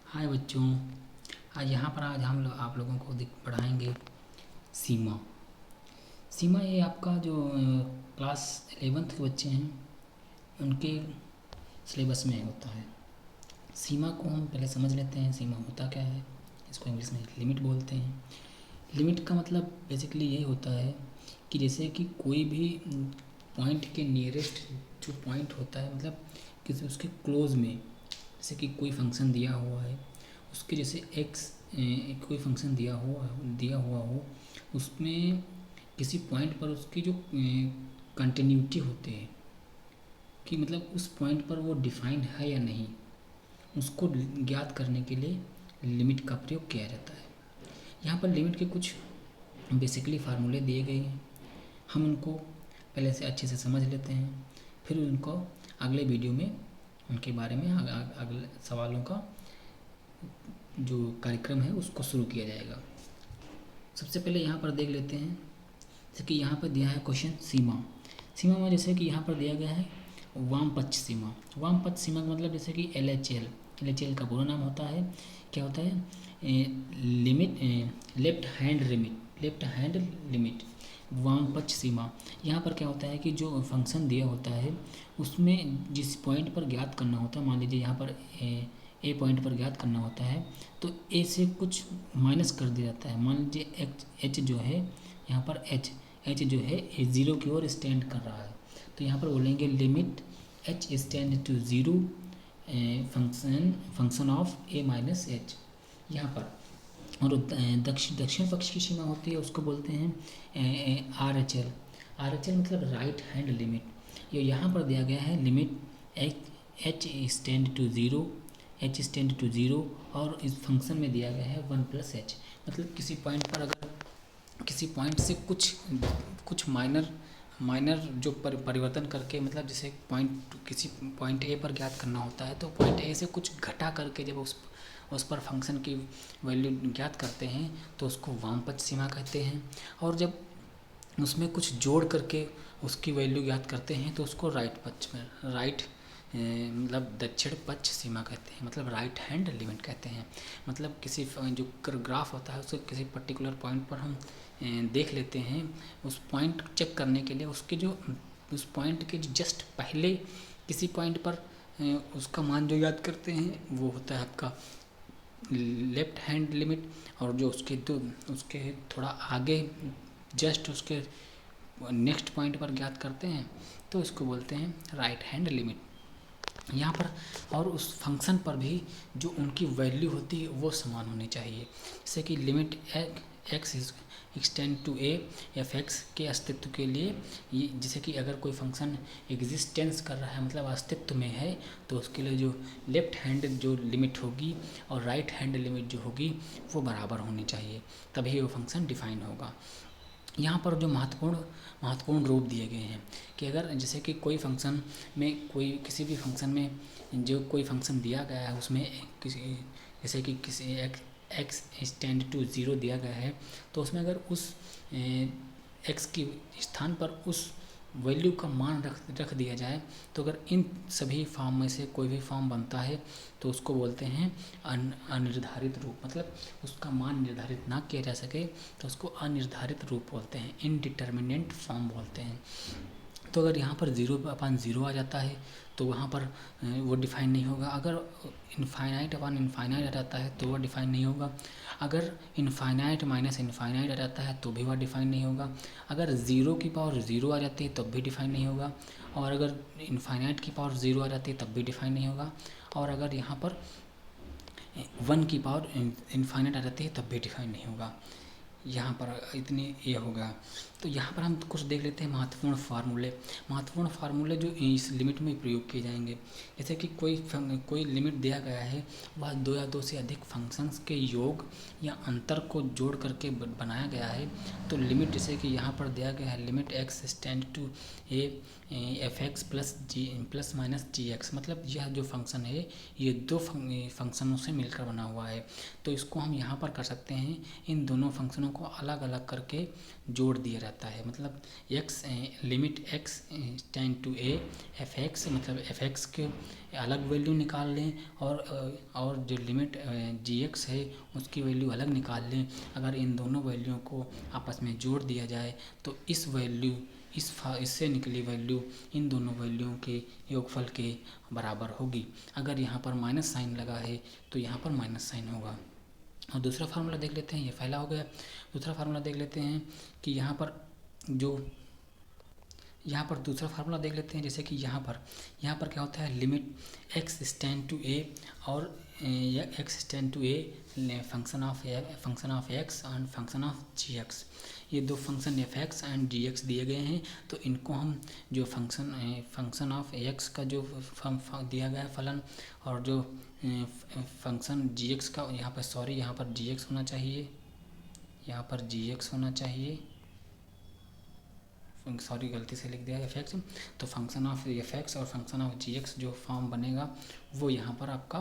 हाय बच्चों। आज हम लोग आप लोगों को पढ़ाएंगे सीमा। सीमा ये आपका जो क्लास 11th के बच्चे हैं उनके सिलेबस में होता है। सीमा को हम पहले समझ लेते हैं। सीमा होता क्या है, इसको इंग्लिश में लिमिट बोलते हैं। लिमिट का मतलब बेसिकली ये होता है कि जैसे कि कोई भी पॉइंट के नियरेस्ट जो पॉइंट होता है, मतलब किसी उसके क्लोज में, जैसे कि कोई फंक्शन दिया हुआ है, उसके जैसे एक्स कोई फंक्शन दिया हुआ हो, उसमें किसी पॉइंट पर उसकी जो कंटिन्यूटी होती है कि मतलब उस पॉइंट पर वो डिफाइंड है या नहीं, उसको ज्ञात करने के लिए लिमिट का प्रयोग किया जाता है। यहाँ पर लिमिट के कुछ बेसिकली फार्मूले दिए गए हैं। हम उनको पहले से अच्छे से समझ लेते हैं, फिर उनको अगले वीडियो में उनके बारे में अगले सवालों का जो कार्यक्रम है उसको शुरू किया जाएगा। सबसे पहले यहाँ पर देख लेते हैं, जैसे कि यहाँ पर दिया है क्वेश्चन सीमा। सीमा में जैसे कि यहाँ पर दिया गया है वाम पक्ष सीमा। वाम पक्ष सीमा का मतलब जैसे कि एल का पूरा नाम होता है, क्या होता है, लिमिट, लेफ्ट हैंड लिमिट, वाम पक्ष सीमा। यहाँ पर क्या होता है कि जो फंक्शन दिया होता है उसमें जिस पॉइंट पर ज्ञात करना होता है, मान लीजिए यहाँ पर ए पॉइंट पर ज्ञात करना होता है तो ए से कुछ माइनस कर दिया जाता है। मान लीजिए एच जो है यहाँ पर एच जो है ज़ीरो की ओर स्टैंड कर रहा है, तो यहाँ पर बोलेंगे limit h stand to zero function of a minus h यहाँ पर। और दक्षिण पक्ष की सीमा होती है, उसको बोलते हैं आर एच एल मतलब राइट हैंड लिमिट। ये यहाँ पर दिया गया है limit h stand to zero और इस फंक्शन में दिया गया है 1+h। मतलब किसी पॉइंट पर अगर किसी पॉइंट से कुछ माइनर जो परिवर्तन करके, मतलब जैसे किसी पॉइंट ए पर ज्ञात करना होता है तो पॉइंट ए से कुछ घटा करके जब उस पर फंक्शन की वैल्यू ज्ञात करते हैं तो उसको वामपक्ष सीमा कहते हैं। और जब उसमें कुछ जोड़ करके उसकी वैल्यू ज्ञात करते हैं तो उसको मतलब दक्षिण पक्ष सीमा कहते हैं, मतलब राइट हैंड लिमिट कहते हैं। मतलब किसी जो ग्राफ होता है उसके किसी पर्टिकुलर पॉइंट पर हम देख लेते हैं, उस पॉइंट चेक करने के लिए उस पॉइंट के जस्ट पहले किसी पॉइंट पर उसका मान जो याद करते हैं वो होता है आपका लेफ्ट हैंड लिमिट। और जो उसके थोड़ा आगे जस्ट उसके नेक्स्ट पॉइंट पर ज्ञात करते हैं तो इसको बोलते हैं राइट हैंड लिमिट यहाँ पर। और उस फंक्शन पर भी जो उनकी वैल्यू होती है वो समान होनी चाहिए। जैसे कि limit x extend to a f x के अस्तित्व के लिए ये, जैसे कि अगर कोई फंक्शन एग्जिस्टेंस कर रहा है मतलब अस्तित्व में है, तो उसके लिए जो लेफ्ट हैंड जो लिमिट होगी और राइट हैंड लिमिट जो होगी वो बराबर होनी चाहिए, तभी वो फंक्शन डिफाइन होगा। यहाँ पर जो महत्वपूर्ण रूप दिए गए हैं कि अगर जैसे कि कोई फंक्शन में किसी भी फंक्शन में जो कोई फंक्शन दिया गया है उसमें जैसे कि किसी एक्स स्टैंड टू ज़ीरो दिया गया है, तो उसमें अगर उस एक्स के स्थान पर उस वैल्यू का मान रख दिया जाए, तो अगर इन सभी फॉर्म में से कोई भी फॉर्म बनता है तो उसको बोलते हैं अनिर्धारित रूप। मतलब उसका मान निर्धारित ना किया जा सके तो उसको अनिर्धारित रूप बोलते हैं, इनडिटर्मिनेंट फॉर्म बोलते हैं। तो अगर यहाँ पर 0/0 आ जाता है तो वहाँ पर वो डिफाइन नहीं होगा। अगर इनफाइनाइट आ जाता है तो वह डिफाइन नहीं होगा। अगर इनफाइनाइट माइनस इनफाइनाइट आ जाता है तो भी वह डिफाइन नहीं होगा। अगर 0 आ जाती है तब भी डिफाइन नहीं होगा। और अगर इनफाइनाइट की पावर 0 आ जाती है तब भी डिफाइन नहीं होगा। और अगर यहाँ पर 1 की पावर इनफाइनाइट आ जाती है तब भी डिफाइन नहीं होगा। यहाँ पर इतनी ये होगा। तो यहाँ पर हम कुछ देख लेते हैं महत्वपूर्ण फार्मूले जो इस लिमिट में प्रयोग किए जाएंगे। जैसे कि कोई लिमिट दिया गया है, वह 2 या 2 से अधिक फंक्शंस के योग या अंतर को जोड़ करके बनाया गया है। तो लिमिट जैसे कि यहाँ पर दिया गया है limit x stand to a f x plus minus g x. मतलब यह जो फंक्शन है ये 2 फंक्शनों से मिलकर बना हुआ है। तो इसको हम यहाँ पर कर सकते हैं, इन दोनों फंक्शनों को अलग अलग करके जोड़ दिया जाता है। मतलब x limit x tend to a f x, मतलब एफ एक्स के अलग वैल्यू निकाल लें और जो लिमिट जी एक्स है उसकी वैल्यू अलग निकाल लें। अगर इन दोनों वैल्यूओं को आपस में जोड़ दिया जाए तो इस वैल्यू इससे निकली वैल्यू इन दोनों वैल्यूओं के योगफल के बराबर होगी। अगर यहाँ पर माइनस साइन लगा है तो यहाँ पर माइनस साइन होगा। और दूसरा फार्मूला देख लेते हैं, ये पहला हो गया। दूसरा फार्मूला देख लेते हैं कि यहाँ पर दूसरा फार्मूला देख लेते हैं। जैसे कि यहाँ पर क्या होता है, limit x tend to a और x tend to a function of x and function of gx, ये दो function f x and g x दिए गए हैं। तो इनको हम जो फंक्शन ऑफ x का जो दिया गया है फलन और जो फंक्शन जी एक्स का, यहाँ पर जी एक्स होना चाहिए, यहाँ पर जी एक्स होना चाहिए, सॉरी गलती से लिख दिया एफ एक्स। तो फंक्शन ऑफ एफ एक्स और फंक्शन ऑफ जी एक्स जो फॉर्म बनेगा वो यहाँ पर आपका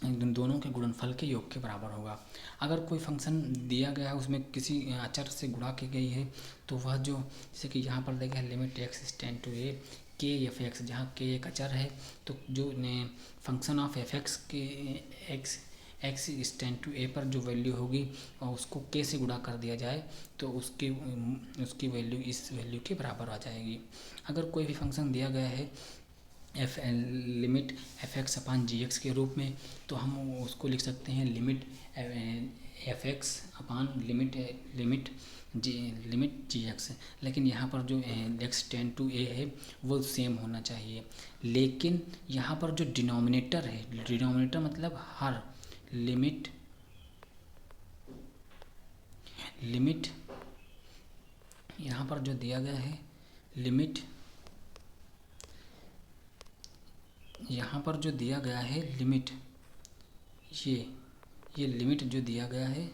दोनों के गुणनफल के योग के बराबर होगा। अगर कोई फंक्शन दिया गया है उसमें किसी अचर से गुणा की गई है तो वह जो, जैसे कि यहाँ पर देखा है लिमिट एक्स टेंड टू ए के एफ एक्स, जहाँ के एक अचर है तो जो फंक्शन ऑफ एफ एक्स के एक्स टेंड टू ए पर जो वैल्यू होगी और उसको के से गुणा कर दिया जाए तो उसकी वैल्यू इस वैल्यू के बराबर आ जाएगी। अगर कोई भी फंक्शन दिया गया है लिमिट एफ एक्स अपान जी एक्स के रूप में तो हम उसको लिख सकते हैं लिमिट एफ एक्स अपान लिमिट जी एक्स। लेकिन यहाँ पर जो एक्स टेंड टू ए है वो सेम होना चाहिए। लेकिन यहाँ पर जो डिनोमिनेटर है, डिनोमिनेटर मतलब हर लिमिट यहाँ पर जो दिया गया है लिमिट, यहाँ पर जो दिया गया है लिमिट, ये लिमिट जो दिया गया है,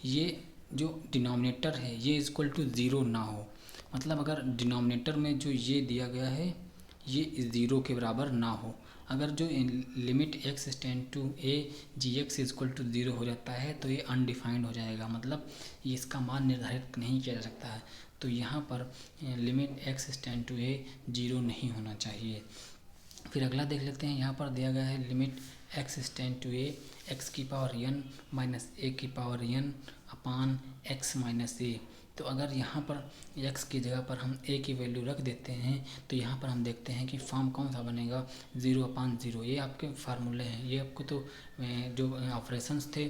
ये जो डिनोमिनेटर है ये इक्वल टू ज़ीरो ना हो। मतलब अगर डिनोमिनेटर में जो ये दिया गया है ये ज़ीरो के बराबर ना हो। अगर जो limit x tend to a g x equal to zero हो जाता है तो ये अनडिफाइंड हो जाएगा, मतलब ये इसका मान निर्धारित नहीं किया जा सकता है। तो यहाँ पर limit x tend to a zero नहीं होना चाहिए। फिर अगला देख लेते हैं, यहाँ पर दिया गया है limit x tend to a x की पावर एन माइनस ए की power n upon x minus a. तो अगर यहाँ पर x की जगह पर हम a की वैल्यू रख देते हैं तो यहाँ पर हम देखते हैं कि फॉर्म कौन सा बनेगा, 0/0। ये आपके फार्मूले हैं, ये आपको तो जो ऑपरेशंस थे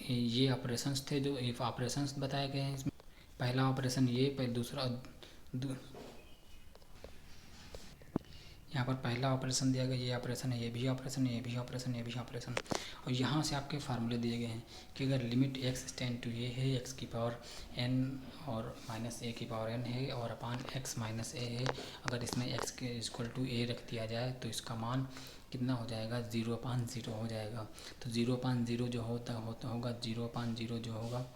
ये ऑपरेशंस थे जो ऑपरेशंस बताए गए हैं। इसमें पहला ऑपरेशन ये, दूसरा यहाँ पर पहला ऑपरेशन दिया गया, ये ऑपरेशन है, ये भी ऑपरेशन है, ये भी ऑपरेशन, ये भी ऑपरेशन। और यहाँ से आपके फार्मूले दिए गए हैं कि अगर लिमिट एक्स टेंड टू ए है एक्स की पावर एन और माइनस ए की पावर एन है और अपान एक्स माइनस ए है, अगर इसमें एक्स के इक्वल टू ए रख दिया जाए तो इसका मान कितना हो जाएगा, 0/0 हो जाएगा। तो 0/0 जो होगा 0/0 जो होगा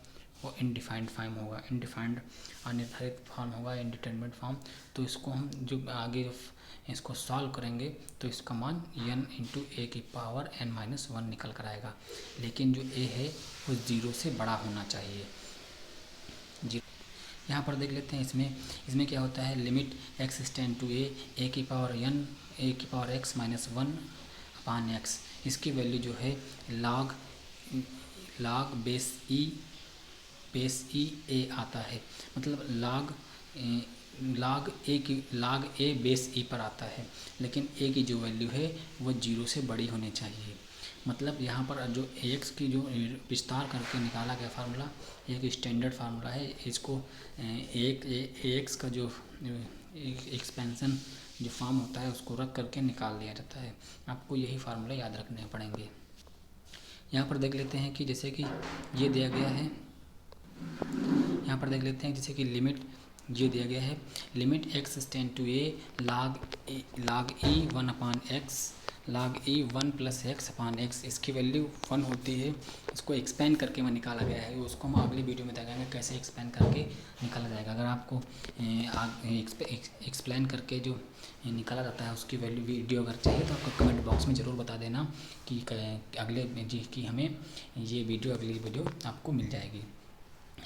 वो इनडिफाइंड फॉर्म होगा, इनडिफाइंड अनिर्धारित फॉर्म होगा, इनडिटरमिनेट फॉर्म। तो इसको हम जो आगे इसको सॉल्व करेंगे तो इसका मान n इंटू ए की पावर n-1 निकल कर आएगा। लेकिन जो a है वो 0 से बड़ा होना चाहिए। यहाँ पर देख लेते हैं इसमें क्या होता है, लिमिट x टेंड टू ए की power x minus 1 upon x, इसकी वैल्यू जो है log बेस ई ए आता है। मतलब log ए बेस ई पर आता है, लेकिन a की जो वैल्यू है वो 0 से बड़ी होनी चाहिए। मतलब यहाँ पर जो ax की जो विस्तार करके निकाला गया फार्मूला एक स्टैंडर्ड फार्मूला है। इसको ax का जो एक्सपेंशन जो फॉर्म होता है उसको रख करके निकाल लिया जाता है। आपको यही फार्मूला याद रखने पड़ेंगे। यहाँ पर देख लेते हैं कि जैसे कि ये दिया गया है, यहाँ पर देख लेते हैं जैसे कि लिमिट ये दिया गया है, limit x tend to a log e 1/x log e 1 plus x upon x, इसकी वैल्यू 1 होती है। इसको एक्सपेंड करके मैं निकाला गया है, उसको हम अगली वीडियो में देखेंगे कैसे एक्सपेंड करके निकाला जाएगा। अगर आपको एक्सप्लेन करके जो निकाला जाता है उसकी वैल्यू वीडियो अगर चाहिए तो आपको कमेंट बॉक्स में ज़रूर बता देना कि अगले जी की हमें ये वीडियो अगली वीडियो आपको मिल जाएगी।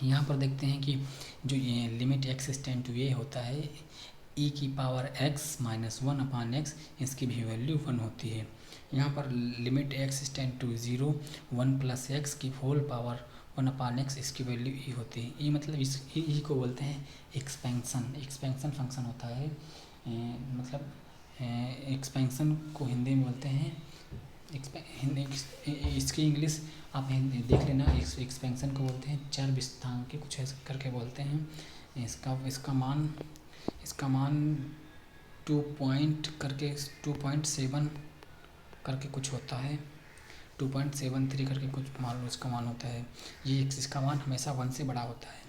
यहाँ पर देखते हैं कि जो ये limit x tend to a होता है e की power x minus 1 upon x, इसकी भी वैल्यू 1 होती है। यहाँ पर limit x tend to 0 1 plus x की होल पावर 1 अपान एक्स, इसकी वैल्यू e होती है। e मतलब इस e को बोलते हैं एक्सपेंशन फंक्शन होता है। मतलब एक्सपेंशन को हिंदी में बोलते हैं इसकी इंग्लिश आप देख लेना। एक्सपेंशन को बोलते हैं चर विस्तार के कुछ ऐसे करके बोलते हैं। इसका मान 2.7 करके कुछ होता है, 2.73 करके कुछ मान लो इसका मान होता है। ये इसका मान हमेशा 1 से बड़ा होता है।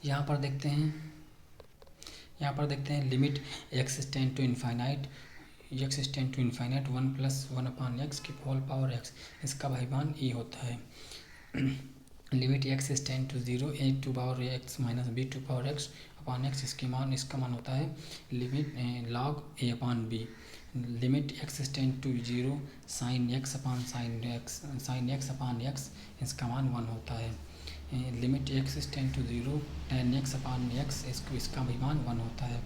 यहाँ पर देखते हैं limit x tend to infinite 1 plus 1 upon x की होल पावर एक्स, इसका भाईमान e होता है। Limit x tend to 0 a to power x minus b to power x upon x, इसका मान होता है limit log a upon b। Limit x tend to 0 sine x upon x, इसका मान 1 होता है। Limit x tend to 0 tan x upon x, इसका भी मान 1 होता है।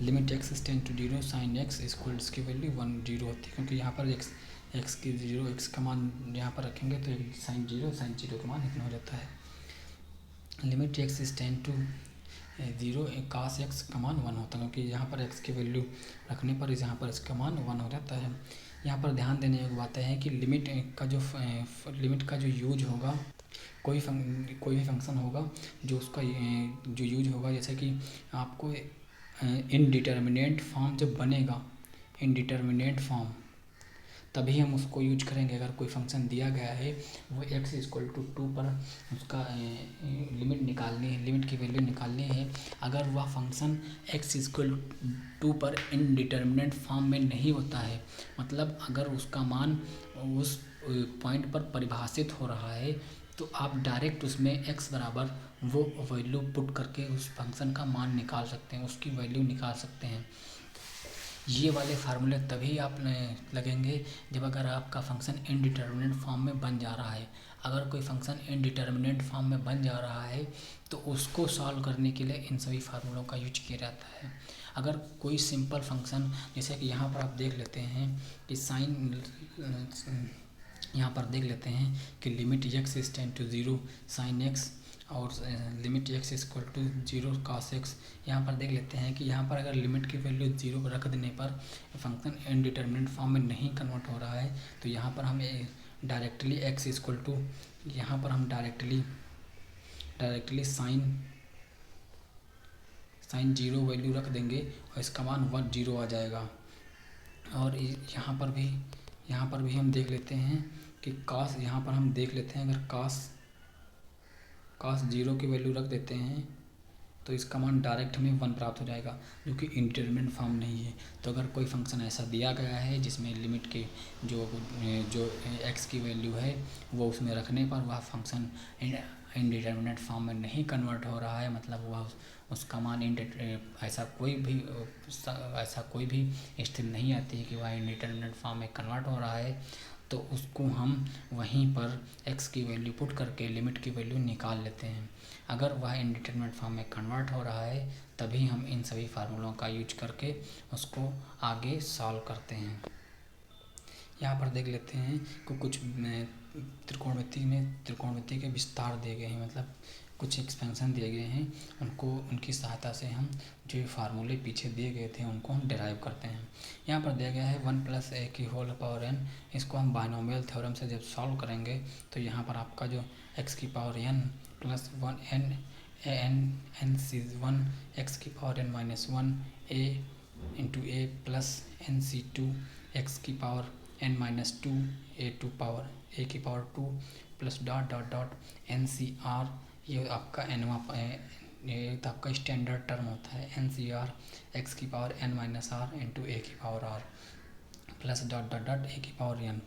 Limit x tend to 0 sine x इसकी वैल्यू 1 0 होती है, क्योंकि यहाँ पर एक्स की 0 एक्स का मान यहाँ पर रखेंगे तो साइन जीरो का मान इतना हो जाता है। Limit x tend to 0 cos x का मान 1 होता है, क्योंकि यहाँ पर एक्स की वैल्यू रखने पर यहाँ पर इसका मान 1 हो जाता है। यहाँ पर ध्यान देने की बात है कि लिमिट का जो यूज होगा, कोई भी फंक्शन होगा जो उसका जो यूज होगा, जैसे कि आपको इनडिटर्मिनेट फॉर्म जब बनेगा, इनडिटर्मिनेट फॉर्म, तभी हम उसको यूज करेंगे। अगर कोई फंक्शन दिया गया है वो x इक्वल टू 2 पर उसका लिमिट निकालनी है, लिमिट की वैल्यू निकालनी है। अगर वह फंक्शन x इक्वल 2 पर इनडिटर्मिनेट फॉर्म में नहीं होता है, मतलब अगर उसका मान उस पॉइंट पर परिभाषित हो रहा है, तो आप डायरेक्ट उसमें x बराबर वो वैल्यू पुट करके उस फंक्शन का मान निकाल सकते हैं, उसकी वैल्यू निकाल सकते हैं। ये वाले फार्मूले तभी आप लगेंगे जब अगर आपका फंक्शन इनडिटर्मिनेट फॉर्म में बन जा रहा है। अगर कोई फंक्शन इनडिटर्मिनेट फॉर्म में बन जा रहा है तो उसको सॉल्व करने के लिए इन सभी फार्मूलों का यूज किया जाता है। अगर कोई सिंपल फंक्शन, जैसे कि यहाँ पर आप देख लेते हैं कि यहाँ पर देख लेते हैं कि limit x tend to 0 sine x और limit x equal to 0 cos x. यहाँ पर देख लेते हैं कि यहाँ पर अगर लिमिट की वैल्यू 0 पर रख देने पर फंक्शन इनडिटर्मिनेट फॉर्म में नहीं कन्वर्ट हो रहा है, तो यहाँ पर हम डायरेक्टली एक्स इक्वल टू, यहाँ पर हम डायरेक्टली साइन 0 वैल्यू रख देंगे और इसका मान 0 आ जाएगा। और यहाँ पर भी हम देख लेते हैं कि कास, यहाँ पर हम देख लेते हैं अगर कास 0 की वैल्यू रख देते हैं तो इसका मान डायरेक्ट हमें 1 प्राप्त हो जाएगा, जो कि इंडिटरमिनेट फॉर्म नहीं है। तो अगर कोई फंक्शन ऐसा दिया गया है जिसमें लिमिट के जो एक्स की वैल्यू है वो उसमें रखने पर वह फंक्शन इंडिटरमिनेट फॉर्म में नहीं कन्वर्ट हो रहा है, मतलब वह उसका मान ऐसा कोई भी स्थिति नहीं आती है कि वह इंडिटरमिनेट फॉर्म में कन्वर्ट हो रहा है, तो उसको हम वहीं पर x की वैल्यू पुट करके लिमिट की वैल्यू निकाल लेते हैं। अगर वह इनडिटरमिनेट फॉर्म में कन्वर्ट हो रहा है तभी हम इन सभी फार्मूलों का यूज करके उसको आगे सॉल्व करते हैं। यहाँ पर देख लेते हैं कि कुछ त्रिकोणमिति के विस्तार दिए गए हैं, मतलब कुछ एक्सपेंशन दिए गए हैं, उनकी सहायता से हम जो फार्मूले पीछे दिए गए थे उनको हम डिराइव करते हैं। यहाँ पर दिया गया है 1 प्लस a की होल पावर n, इसको हम बाइनोमियल थ्योरम से जब सॉल्व करेंगे तो यहाँ पर आपका जो x की power n plus 1 n C 1 x की power n minus 1 a into a plus n C 2 x की power n minus 2 a to power a की power 2 plus dot dot dot n C r, ये आपका ये तो आपका standard term होता है NCR x की power n minus r into a की power r। Plus dot dot dot A की पावर n।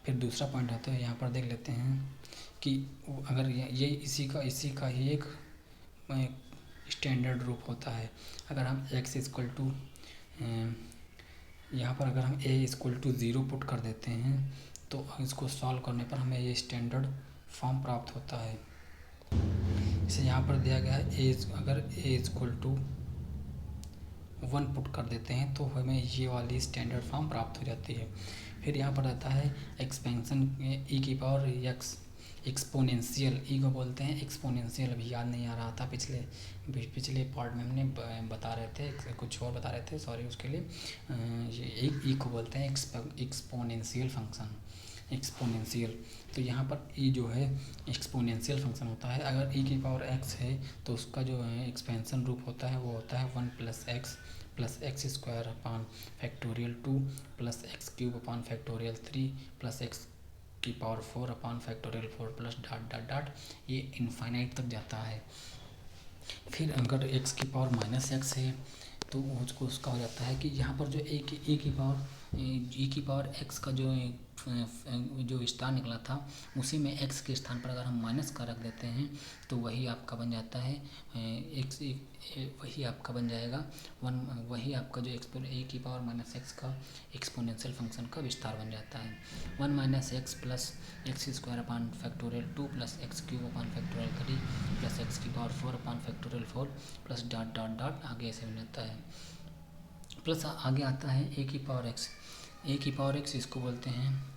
फिर दूसरा पॉइंट आता है, यहाँ पर देख लेते हैं कि अगर ये इसी का ही एक स्टैंडर्ड रूप होता है। अगर हम x इक्वल टू यहाँ पर अगर हम a इक्वल टू 0 पुट कर देते हैं तो इसको सॉल्व करने पर हमें ये स्टैंडर्ड फॉर्म प्राप्त होता है। इसे यहाँ पर दिया गया है अगर a इक्वल टू 1 पुट कर देते हैं तो हमें ये वाली स्टैंडर्ड फॉर्म प्राप्त हो जाती है। फिर यहाँ पर आता है एक्सपेंशन e की पावर x एक्सपोनेंशियल, ई को बोलते हैं एक्सपोनेंशियल। अभी याद नहीं आ रहा था, पिछले पार्ट में हमने बता रहे थे, कुछ और बता रहे थे, सॉरी उसके लिए। ये ई को बोलते हैं एक्सपोनेंशियल फंक्शन, एक्सपोनेंशियल। तो यहाँ पर ई जो है एक्सपोनेंशियल फंक्शन होता है। अगर ई की पावर x है तो उसका जो है एक्सपेंशन रूप होता है वो होता है 1 plus x square upon factorial 2 plus x cube upon factorial 3 plus x की power 4 upon factorial 4 plus dot dot dot, ये इनफाइनाइट तक जाता है। फिर अगर x की पावर माइनस एक्स है तो उसको उसका हो जाता है कि यहाँ पर जो e की पावर x का जो विस्तार निकला था उसी में x के स्थान पर अगर हम माइनस का रख देते हैं तो वही आपका बन जाता है x, वही आपका बन जाएगा 1, वही आपका जो e की पावर माइनस एक्स का एक्सपोनेंशियल फंक्शन का विस्तार बन जाता है। 1 minus x plus x square upon factorial 2 plus x cube upon factorial 3 plus x की power 4 upon factorial 4 plus dot dot dot आगे ऐसे बन जाता है। प्लस आगे आता है ए की पावर एक्स इसको बोलते हैं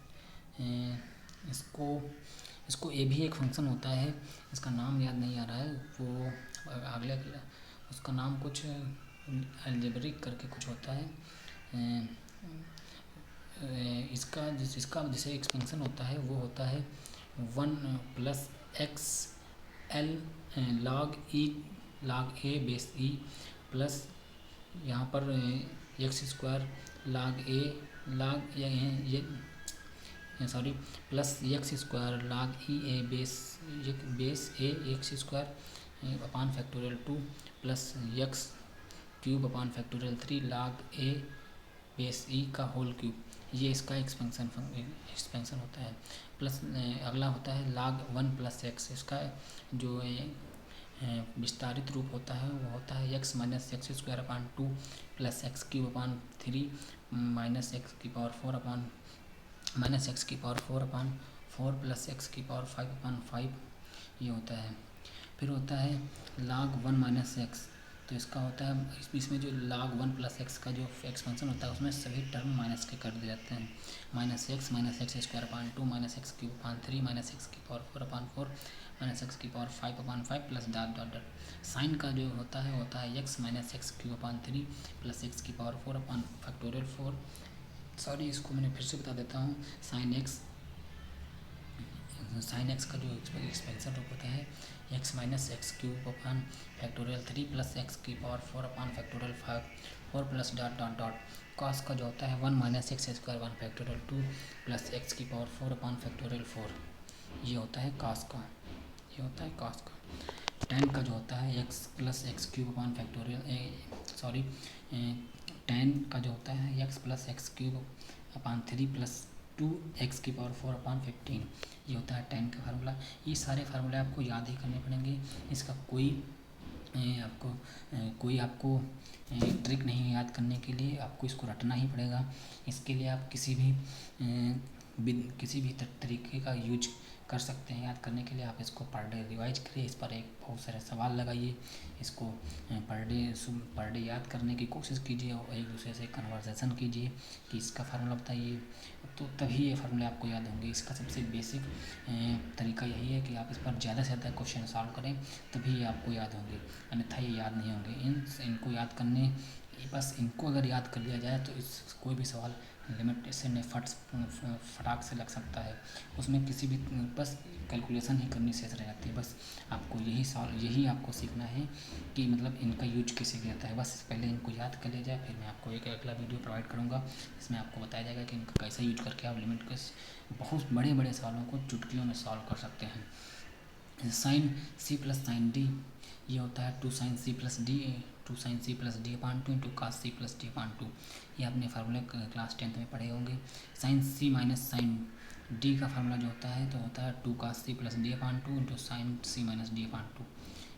इसको ए भी एक फंक्शन होता है, इसका नाम याद नहीं आ रहा है, वो अगले उसका नाम कुछ अलजेब्रिक करके कुछ होता है। इसका जैसे एक्सपेंशन होता है वो होता है 1 plus x L log a base e plus यहाँ पर एक्स स्क्वायर लॉग ये sorry plus x square log e a base a x square upon factorial 2 plus x cube upon factorial 3 log a base e का whole cube, ये इसका expansion होता है। Plus अगला होता है log 1 प्लस एक्स, इसका जो विस्तारित रूप होता है वो होता है x minus x square upon 2 plus x cube upon 3 minus x की पावर 4 अपान माइनस एक्स की पावर 4 अपान 4 प्लस एक्स की पावर 5 अपान 5, ये होता है। फिर होता है log 1 माइनस एक्स, तो इसका होता है इसमें जो log 1 प्लस एक्स का जो एक्सपेंशन होता है उसमें सभी टर्म माइनस के कर दिए जाते हैं। Minus x square upon 2 minus x cube upon 3 minus x की पावर 4 अपान 4 माइनस एक्स की power 5 upon 5 plus dot dot dot. Sine का जो होता है x minus x cube upon 3 plus x की पावर 4 अपान फैक्टोरियल 4, सॉरी इसको मैंने फिर से बता देता हूँ। साइन एक्स का जो एक्सपेंशन रूप होता है x minus x cube upon factorial 3 plus x की power 4 upon factorial 4 plus dot dot dot. Cos का जो होता है 1 minus x square upon factorial 2 plus x की पावर 4 अपान फैक्टोरियल 4, ये होता है कॉस का, ये होता है कॉस का। टेन का जो होता है x plus x cube upon factorial ten का जो होता है x plus x cube upon 3 plus 2 x की पावर 4 अपान 15, ये होता है टेन का फार्मूला। ये सारे फार्मूले आपको याद ही करने पड़ेंगे, इसका कोई आपको ट्रिक नहीं याद करने के लिए, आपको इसको रटना ही पड़ेगा। इसके लिए आप किसी भी तरीके का यूज कर सकते हैं याद करने के लिए। आप इसको पर डे रिवाइज करिए, इस पर एक बहुत सारे सवाल लगाइए, इसको पर डे याद करने की कोशिश कीजिए और एक दूसरे से कन्वर्सेशन कीजिए कि इसका फार्मूला बताइए, तो तभी ये फार्मूले आपको याद होंगे। इसका सबसे बेसिक तरीका यही है कि आप इस पर ज़्यादा से ज़्यादा क्वेश्चन सॉल्व करें, तभी ये आपको याद होंगे, अन्यथा ये याद नहीं होंगे। इनको याद करने, बस इनको अगर याद कर लिया जाए तो इस कोई भी सवाल लिमिटेशन में फटाक से लग सकता है। उसमें किसी भी बस कैलकुलेशन ही करनी शेष रह जाती है। बस आपको यही आपको सीखना है कि मतलब इनका यूज कैसे किया जाता है। बस पहले इनको याद कर लिया जाए, फिर मैं आपको एक अगला वीडियो प्रोवाइड करूँगा इसमें आपको बताया जाएगा कि इनका कैसे यूज करके आप बहुत बड़े सवालों को चुटकियों में सॉल्व कर सकते हैं। Sine C plus sine D, ये होता है 2 sine C plus D, 2 sine C plus D upon 2 into cos C plus D upon 2। ये आपने फार्मूले क्लास 10th में पढ़े होंगे। Sine C minus sine D का फार्मूला जो होता है तो होता है 2 cos C plus D upon 2 into sine C minus D upon 2।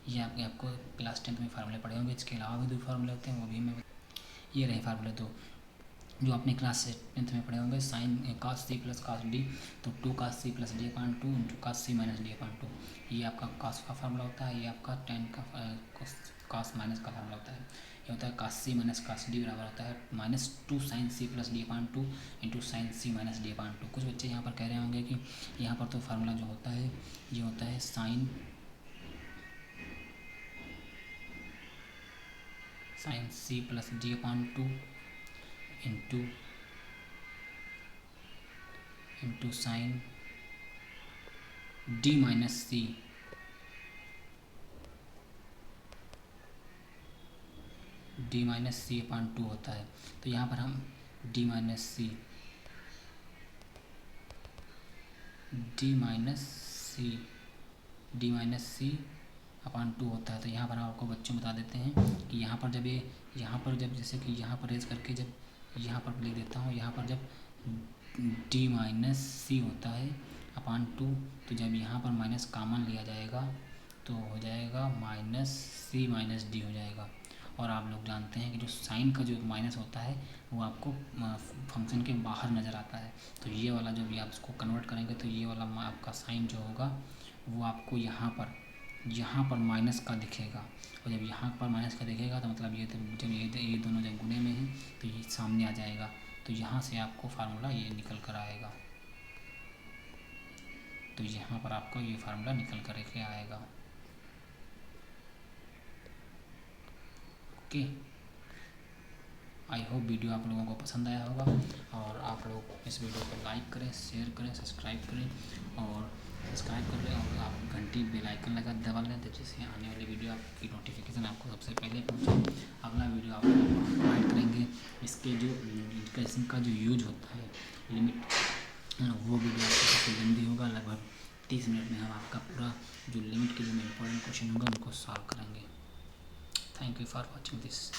ये आपको क्लास 10th में फार्मूले पढ़े होंगे। इसके अलावा भी 2 फार्मूले होते हैं, वो भी मैं ये रहे फार्मूले 2 जो आपने क्लास 10th में पढ़े होंगे। साइन कास सी प्लस कास डी, तो 2 cos C plus D upon 2 into cos सी माइनस डी अपान 2। ये आपका कास का फार्मूला होता है। ये आपका टेन का कास माइनस का फार्मूला होता है। ये होता है कास सी माइनस कास डी बराबर होता है minus 2 sine C plus D upon 2 into sine C minus D upon 2। कुछ बच्चे यहाँ पर कह रहे होंगे कि यहाँ पर तो फार्मूला जो होता है ये होता है sign C plus D upon 2 into sign D minus सी अपान 2 होता है। तो यहाँ पर हम डी माइनस सी अपान 2 होता है। तो यहाँ पर आपको बच्चों बता देते हैं कि यहाँ पर जब जैसे कि यहाँ पर रेज करके जब यहाँ पर लिख देता हूँ, यहाँ पर जब डी माइनस सी होता है अपान 2, तो जब यहाँ पर माइनस कॉमन लिया जाएगा तो हो जाएगा माइनस सी माइनस डी हो जाएगा। और आप लोग जानते हैं कि जो साइन का जो माइनस होता है वो आपको फंक्शन के बाहर नज़र आता है। तो ये वाला जब भी आप इसको कन्वर्ट करेंगे तो ये वाला आपका साइन जो होगा वो आपको यहाँ पर माइनस का दिखेगा। और जब यहाँ पर माइनस का दिखेगा तो मतलब ये दोनों जब गुणे में हैं तो ये सामने आ जाएगा। तो यहाँ से आपको फार्मूला ये निकल कर आएगा। तो यहाँ पर आपको ये फार्मूला निकल कर के आएगा। ओके, आई होप वीडियो आप लोगों को पसंद आया होगा। और आप लोग इस वीडियो को लाइक करें, शेयर करें, सब्सक्राइब करें और सब्सक्राइब कर लें और आप घंटी बेल आइकन दबा लें तो जिससे आने वाली वीडियो आपकी नोटिफिकेशन आपको सबसे पहले पहुंचे। अगला वीडियो आप लोगों को प्रोवाइड करेंगे इसके जो इसका जो यूज होता है लिमिट, वो वीडियो आपको सबसे जल्दी होगा। लगभग 30 मिनट में हम आपका पूरा जो लिमिट के जो इंपॉर्टेंट क्वेश्चन होगा उनको सॉल्व करेंगे। Thank you for watching this.